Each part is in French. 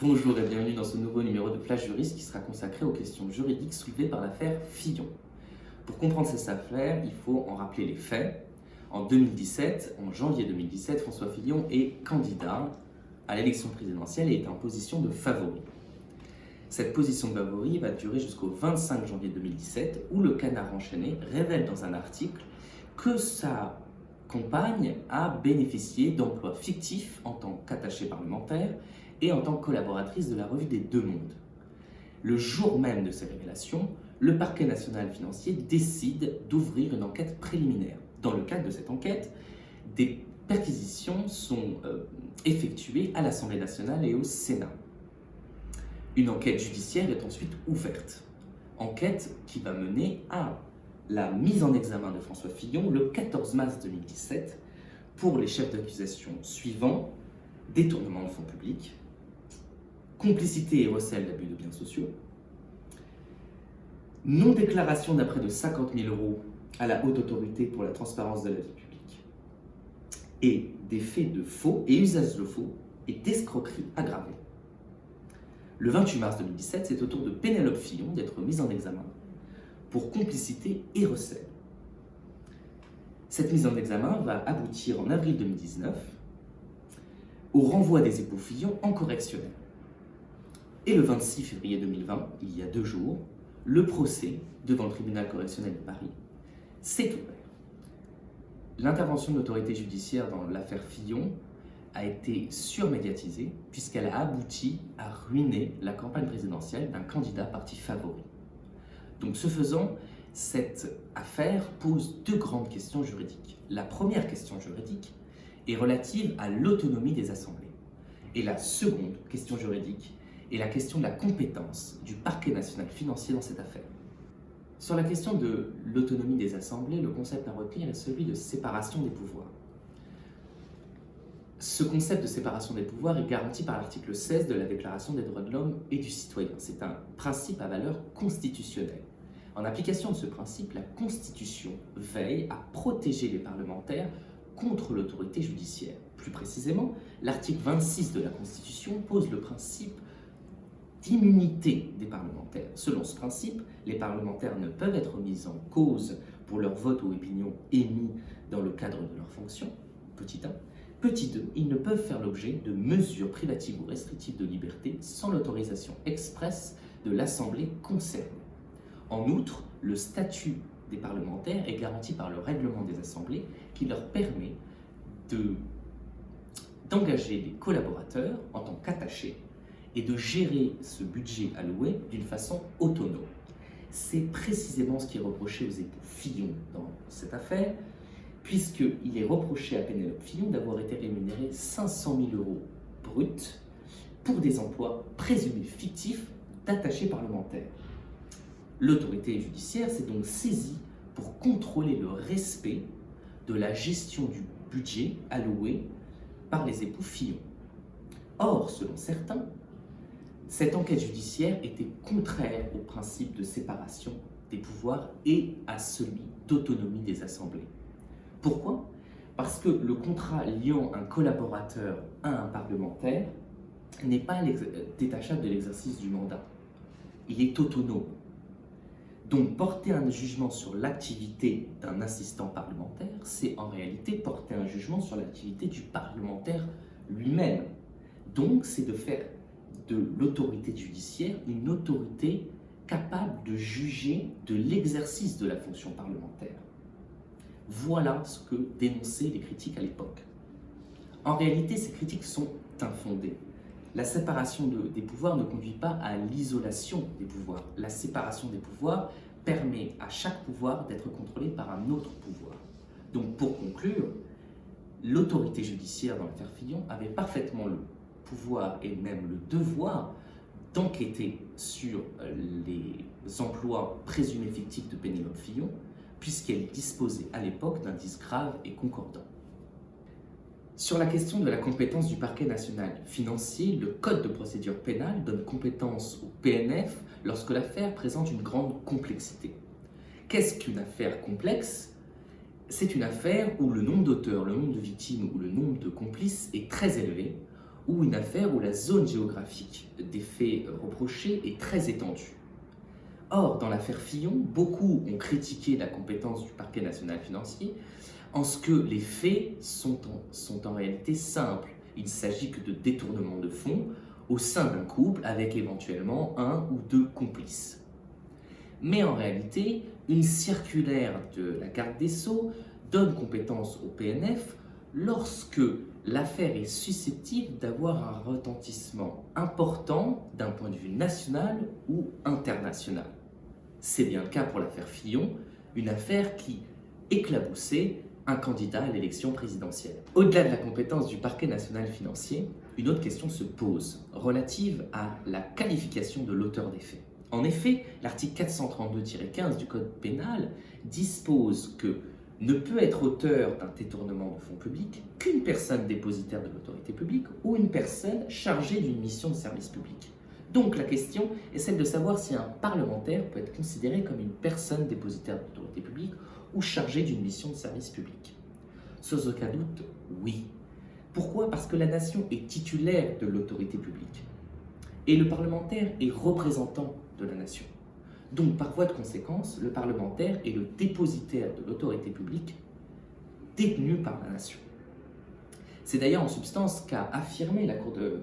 Bonjour et bienvenue dans ce nouveau numéro de Flash Juriste qui sera consacré aux questions juridiques soulevées par l'affaire Fillon. Pour comprendre cette affaire, il faut en rappeler les faits. En janvier 2017, François Fillon est candidat à l'élection présidentielle et est en position de favori. Cette position de favori va durer jusqu'au 25 janvier 2017 où le Canard enchaîné révèle dans un article que sa compagne a bénéficié d'emplois fictifs en tant qu'attachée parlementaire et en tant que collaboratrice de la revue des Deux Mondes. Le jour même de ces révélations, le parquet national financier décide d'ouvrir une enquête préliminaire. Dans le cadre de cette enquête, des perquisitions sont effectuées à l'Assemblée nationale et au Sénat. Une enquête judiciaire est ensuite ouverte. Enquête qui va mener à la mise en examen de François Fillon le 14 mars 2017 pour les chefs d'accusation suivants: détournement de fonds publics, complicité et recel d'abus de biens sociaux, non-déclaration d'un prêt de 50 000 € à la Haute Autorité pour la transparence de la vie publique, et des faits de faux et usage de faux et d'escroquerie aggravée. Le 28 mars 2017, c'est au tour de Pénélope Fillon d'être mise en examen pour complicité et recel. Cette mise en examen va aboutir en avril 2019 au renvoi des époux Fillon en correctionnel. Et le 26 février 2020, il y a 2 jours, le procès devant le tribunal correctionnel de Paris s'est ouvert. L'intervention de l'autorité judiciaire dans l'affaire Fillon a été surmédiatisée puisqu'elle a abouti à ruiner la campagne présidentielle d'un candidat parti favori. Donc ce faisant, cette affaire pose 2 grandes questions juridiques. La première question juridique est relative à l'autonomie des assemblées. Et la seconde question juridique est la question de la compétence du parquet national financier dans cette affaire. Sur la question de l'autonomie des assemblées, le concept à retenir est celui de séparation des pouvoirs. Ce concept de séparation des pouvoirs est garanti par l'article 16 de la Déclaration des droits de l'homme et du citoyen. C'est un principe à valeur constitutionnelle. En application de ce principe, la Constitution veille à protéger les parlementaires contre l'autorité judiciaire. Plus précisément, l'article 26 de la Constitution pose le principe d'immunité des parlementaires. Selon ce principe, les parlementaires ne peuvent être mis en cause pour leur vote ou opinion émis dans le cadre de leurs fonctions, petit 1. Petit 2, ils ne peuvent faire l'objet de mesures privatives ou restrictives de liberté sans l'autorisation expresse de l'Assemblée concernée. En outre, le statut des parlementaires est garanti par le règlement des assemblées qui leur permet d'engager des collaborateurs en tant qu'attachés et de gérer ce budget alloué d'une façon autonome. C'est précisément ce qui est reproché aux époux Fillon dans cette affaire, puisqu'il est reproché à Pénélope Fillon d'avoir été rémunéré 500 000 € bruts pour des emplois présumés fictifs d'attachés parlementaires. L'autorité judiciaire s'est donc saisie pour contrôler le respect de la gestion du budget alloué par les époux Fillon. Or, selon certains, cette enquête judiciaire était contraire au principe de séparation des pouvoirs et à celui d'autonomie des assemblées. Pourquoi ? Parce que le contrat liant un collaborateur à un parlementaire n'est pas détachable de l'exercice du mandat. Il est autonome. Donc porter un jugement sur l'activité d'un assistant parlementaire, c'est en réalité porter un jugement sur l'activité du parlementaire lui-même. Donc c'est de faire de l'autorité judiciaire une autorité capable de juger de l'exercice de la fonction parlementaire. Voilà ce que dénonçaient les critiques à l'époque. En réalité, ces critiques sont infondées. La séparation des pouvoirs ne conduit pas à l'isolation des pouvoirs. La séparation des pouvoirs permet à chaque pouvoir d'être contrôlé par un autre pouvoir. Donc pour conclure, l'autorité judiciaire dans l'affaire Fillon avait parfaitement le pouvoir et même le devoir d'enquêter sur les emplois présumés fictifs de Pénélope Fillon, puisqu'elle disposait à l'époque d'indices graves et concordants. Sur la question de la compétence du parquet national financier, le Code de procédure pénale donne compétence au PNF lorsque l'affaire présente une grande complexité. Qu'est-ce qu'une affaire complexe ? C'est une affaire où le nombre d'auteurs, le nombre de victimes ou le nombre de complices est très élevé, ou une affaire où la zone géographique des faits reprochés est très étendue. Or, dans l'affaire Fillon, beaucoup ont critiqué la compétence du parquet national financier en ce que les faits sont en réalité simples. Il ne s'agit que de détournement de fonds au sein d'un couple avec éventuellement un ou deux complices. Mais en réalité, une circulaire de la garde des Sceaux donne compétence au PNF lorsque l'affaire est susceptible d'avoir un retentissement important d'un point de vue national ou international. C'est bien le cas pour l'affaire Fillon, une affaire qui éclaboussait un candidat à l'élection présidentielle. Au-delà de la compétence du parquet national financier, une autre question se pose, relative à la qualification de l'auteur des faits. En effet, l'article 432-15 du Code pénal dispose que ne peut être auteur d'un détournement de fonds publics qu'une personne dépositaire de l'autorité publique ou une personne chargée d'une mission de service public. Donc la question est celle de savoir si un parlementaire peut être considéré comme une personne dépositaire de l'autorité publique ou chargée d'une mission de service public. Sans aucun doute, oui. Pourquoi ? Parce que la nation est titulaire de l'autorité publique et le parlementaire est représentant de la nation. Donc, par voie de conséquence, le parlementaire est le dépositaire de l'autorité publique détenue par la nation. C'est d'ailleurs en substance qu'a affirmé la Cour de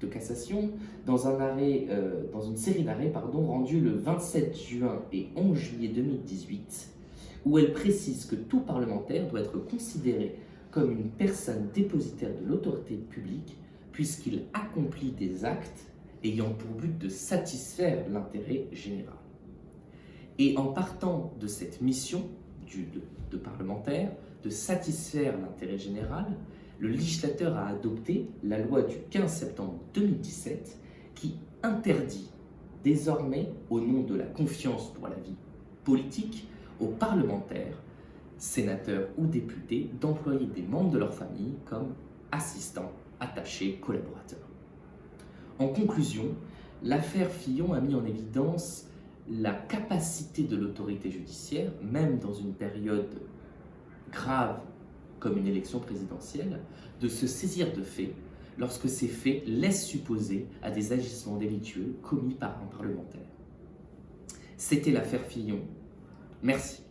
cassation dans une série d'arrêts rendus le 27 juin et 11 juillet 2018, où elle précise que tout parlementaire doit être considéré comme une personne dépositaire de l'autorité publique puisqu'il accomplit des actes ayant pour but de satisfaire l'intérêt général. Et en partant de cette mission de parlementaire, de satisfaire l'intérêt général, le législateur a adopté la loi du 15 septembre 2017 qui interdit désormais, au nom de la confiance pour la vie politique, aux parlementaires, sénateurs ou députés d'employer des membres de leur famille comme assistants, attachés, collaborateurs. En conclusion, l'affaire Fillon a mis en évidence la capacité de l'autorité judiciaire, même dans une période grave comme une élection présidentielle, de se saisir de faits lorsque ces faits laissent supposer à des agissements délictueux commis par un parlementaire. C'était l'affaire Fillon. Merci.